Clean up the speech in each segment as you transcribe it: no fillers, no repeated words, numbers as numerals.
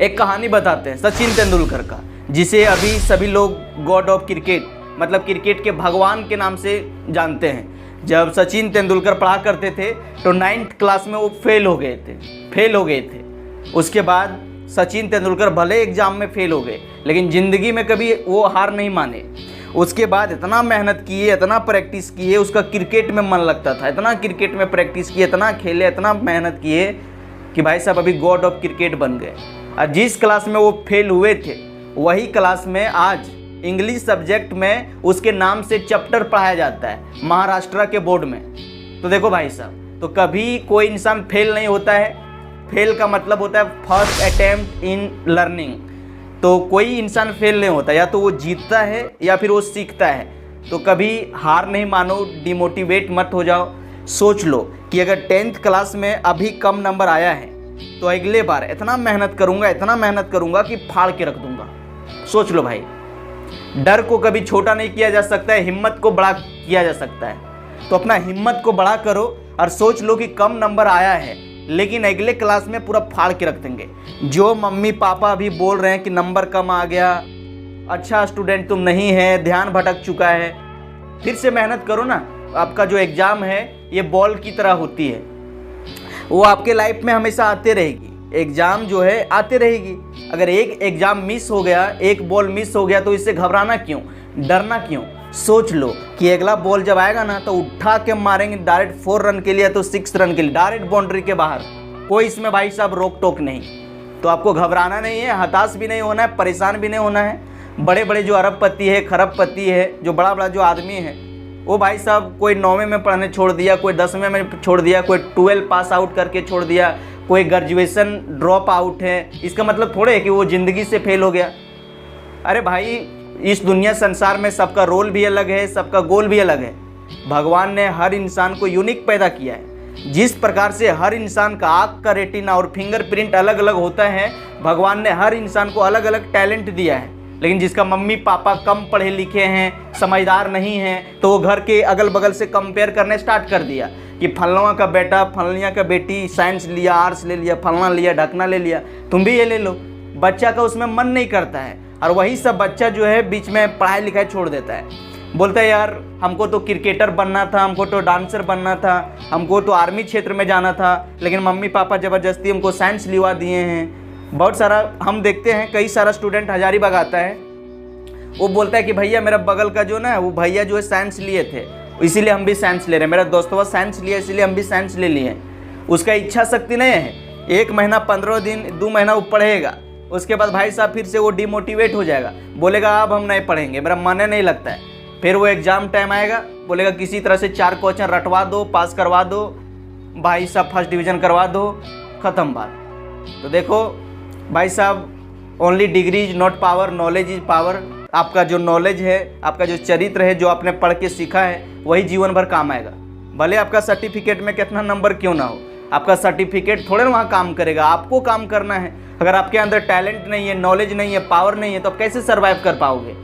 एक कहानी बताते हैं सचिन तेंदुलकर का, जिसे अभी सभी लोग गॉड ऑफ क्रिकेट मतलब क्रिकेट के भगवान के नाम से जानते हैं। जब सचिन तेंदुलकर पढ़ा करते थे तो 9th क्लास में वो फेल हो गए थे। उसके बाद सचिन तेंदुलकर भले एग्ज़ाम में फेल हो गए, लेकिन ज़िंदगी में कभी वो हार नहीं माने। उसके बाद इतना मेहनत किए, इतना प्रैक्टिस किए, उसका क्रिकेट में मन लगता था, इतना क्रिकेट में प्रैक्टिस किए, इतना खेले, इतना मेहनत किए कि भाई साहब अभी गॉड ऑफ क्रिकेट बन गए। और जिस क्लास में वो फेल हुए थे वही क्लास में आज इंग्लिश सब्जेक्ट में उसके नाम से चैप्टर पढ़ाया जाता है महाराष्ट्र के बोर्ड में। तो देखो भाई साहब, तो कभी कोई इंसान फेल नहीं होता है। फेल का मतलब होता है फर्स्ट अटेम्प्ट इन लर्निंग। तो कोई इंसान फेल नहीं होता, या तो वो जीतता है या फिर वो सीखता है। तो कभी हार नहीं मानो, डिमोटिवेट मत हो जाओ। सोच लो कि अगर 10th क्लास में अभी कम नंबर आया है तो अगले बार इतना मेहनत करूँगा कि फाड़ के रख दूंगा। सोच लो भाई, डर को कभी छोटा नहीं किया जा सकता है, हिम्मत को बड़ा किया जा सकता है। तो अपना हिम्मत को बड़ा करो और सोच लो कि कम नंबर आया है लेकिन अगले क्लास में पूरा फाड़ के रख देंगे। जो मम्मी पापा अभी बोल रहे हैं कि नंबर कम आ गया, अच्छा स्टूडेंट तुम नहीं है, ध्यान भटक चुका है, फिर से मेहनत करो ना। आपका जो एग्ज़ाम है ये बॉल की तरह होती है, वो आपके लाइफ में हमेशा आते रहेगी। एग्ज़ाम जो है आते रहेगी। अगर एक एग्ज़ाम मिस हो गया, एक बॉल मिस हो गया तो इससे घबराना क्यों, डरना क्यों। सोच लो कि अगला बॉल जब आएगा ना तो उठा के मारेंगे डायरेक्ट 4 रन के लिए, तो 6 रन के लिए डायरेक्ट बाउंड्री के बाहर। कोई इसमें भाई साहब रोक टोक नहीं। तो आपको घबराना नहीं है, हताश भी नहीं होना है, परेशान भी नहीं होना है। बड़े बड़े जो अरबपति है, खरबपति है, जो बड़ा बड़ा जो आदमी है, वो भाई साहब कोई 9वीं में पढ़ने छोड़ दिया, कोई 10वीं में छोड़ दिया, कोई 12 पास आउट करके छोड़ दिया, कोई ग्रेजुएशन ड्रॉप आउट है। इसका मतलब थोड़े है कि वो ज़िंदगी से फेल हो गया। अरे भाई, इस दुनिया संसार में सबका रोल भी अलग है, सबका गोल भी अलग है। भगवान ने हर इंसान को यूनिक पैदा किया है। जिस प्रकार से हर इंसान का आँख का रेटिना और फिंगरप्रिंट अलग अलग होता है, भगवान ने हर इंसान को अलग अलग टैलेंट दिया है। लेकिन जिसका मम्मी पापा कम पढ़े लिखे हैं, समझदार नहीं हैं, तो वो घर के अगल बगल से कंपेयर करने स्टार्ट कर दिया कि फलना का बेटा, फलनिया का बेटी साइंस लिया, आर्ट्स ले लिया, फलना लिया, ढकना ले लिया, तुम भी ये ले लो। बच्चा का उसमें मन नहीं करता है, और वही सब बच्चा जो है बीच में पढ़ाई लिखाई छोड़ देता है। बोलता है यार हमको तो क्रिकेटर बनना था, हमको तो डांसर बनना था, हमको तो आर्मी क्षेत्र में जाना था, लेकिन मम्मी पापा ज़बरदस्ती हमको साइंस लिवा दिए हैं। बहुत सारा हम देखते हैं, कई सारा स्टूडेंट हजारीबाग आता है, वो बोलता है कि भैया मेरा बगल का जो ना वो भैया जो है साइंस लिए थे, इसीलिए हम भी साइंस ले रहे हैं, मेरा दोस्तवा साइंस लिया इसीलिए हम भी साइंस ले लिए। उसका इच्छा शक्ति नहीं है। 1 महीना 15 दिन 2 महीना वो पढ़ेगा, उसके बाद भाई साहब फिर से वो डिमोटिवेट हो जाएगा, बोलेगा अब हम नहीं पढ़ेंगे, मेरा मन नहीं लगता है। फिर वो एग्ज़ाम टाइम आएगा, बोलेगा किसी तरह से 4 क्वेश्चन रटवा दो, पास करवा दो, भाई साहब फर्स्ट डिवीज़न करवा दो, ख़त्म बात। तो देखो भाई साहब, only degree is not power, knowledge is power. आपका जो नॉलेज है, आपका जो चरित्र है, जो आपने पढ़ के सीखा है, वही जीवन भर काम आएगा। भले आपका सर्टिफिकेट में कितना नंबर क्यों ना हो, आपका सर्टिफिकेट थोड़े ना वहाँ काम करेगा, आपको काम करना है। अगर आपके अंदर टैलेंट नहीं है, नॉलेज नहीं है, पावर नहीं है, तो आप कैसे सर्वाइव कर पाओगे।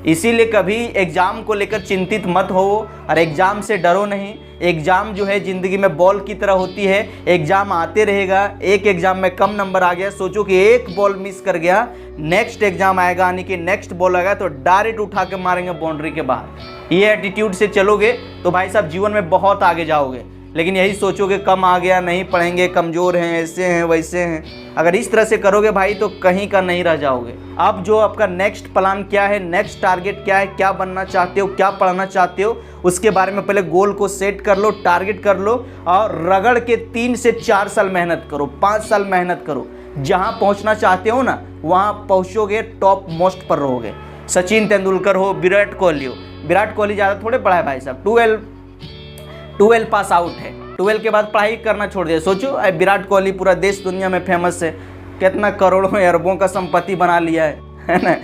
इसीलिए कभी एग्ज़ाम को लेकर चिंतित मत हो और एग्ज़ाम से डरो नहीं। एग्ज़ाम जो है ज़िंदगी में बॉल की तरह होती है, एग्ज़ाम आते रहेगा। एक एग्ज़ाम में कम नंबर आ गया, सोचो कि एक बॉल मिस कर गया, नेक्स्ट एग्ज़ाम आएगा, यानी कि नेक्स्ट बॉल आएगा तो डायरेक्ट उठा के मारेंगे बाउंड्री के बाहर। ये एटीट्यूड से चलोगे तो भाई साहब जीवन में बहुत आगे जाओगे। लेकिन यही सोचोगे कम आ गया, नहीं पढ़ेंगे, कमज़ोर हैं, ऐसे हैं वैसे हैं, अगर इस तरह से करोगे भाई तो कहीं का नहीं रह जाओगे। अब जो आपका नेक्स्ट प्लान क्या है, नेक्स्ट टारगेट क्या है, क्या बनना चाहते हो, क्या पढ़ना चाहते हो, उसके बारे में पहले गोल को सेट कर लो, टारगेट कर लो और रगड़ के 3 से 4 साल मेहनत करो, 5 साल मेहनत करो। जहाँ पहुँचना चाहते हो ना वहाँ पहुँचोगे, टॉप मोस्ट पर रहोगे। सचिन तेंदुलकर हो, विराट कोहली हो, विराट कोहली ज़्यादा थोड़े पढ़ा है भाई साहब, 12 पास आउट है, 12 के बाद पढ़ाई करना छोड़ दिया। सोचो विराट कोहली पूरा देश दुनिया में फेमस है, कितना करोड़ों अरबों का संपत्ति बना लिया है ना।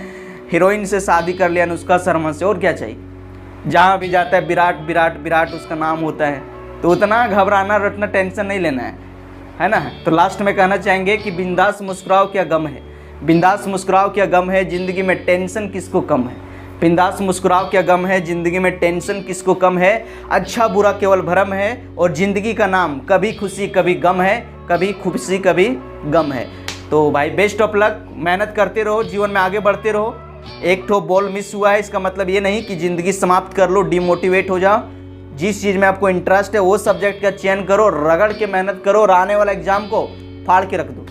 हीरोइन से शादी कर लिया अनुष्का शर्मा से, और क्या चाहिए। जहाँ भी जाता है विराट विराट विराट उसका नाम होता है। तो उतना घबराना रटना टेंशन नहीं लेना है ना। तो लास्ट में कहना चाहेंगे कि बिंदास मुस्कुराओ क्या गम है, बिंदास मुस्कुराओ क्या गम है, ज़िंदगी में टेंशन किसको कम है। बिंदास मुस्कुराओ क्या गम है, ज़िंदगी में टेंशन किसको कम है। अच्छा बुरा केवल भ्रम है और ज़िंदगी का नाम कभी खुशी कभी गम है, कभी खुशी कभी गम है। तो भाई बेस्ट ऑफ लक, मेहनत करते रहो, जीवन में आगे बढ़ते रहो। एक ठो बॉल मिस हुआ है इसका मतलब ये नहीं कि ज़िंदगी समाप्त कर लो, डिमोटिवेट हो जाओ। जिस चीज़ में आपको इंटरेस्ट है वो सब्जेक्ट का चयन करो, रगड़ के मेहनत करो और आने वाला एग्ज़ाम को फाड़ के रख दो।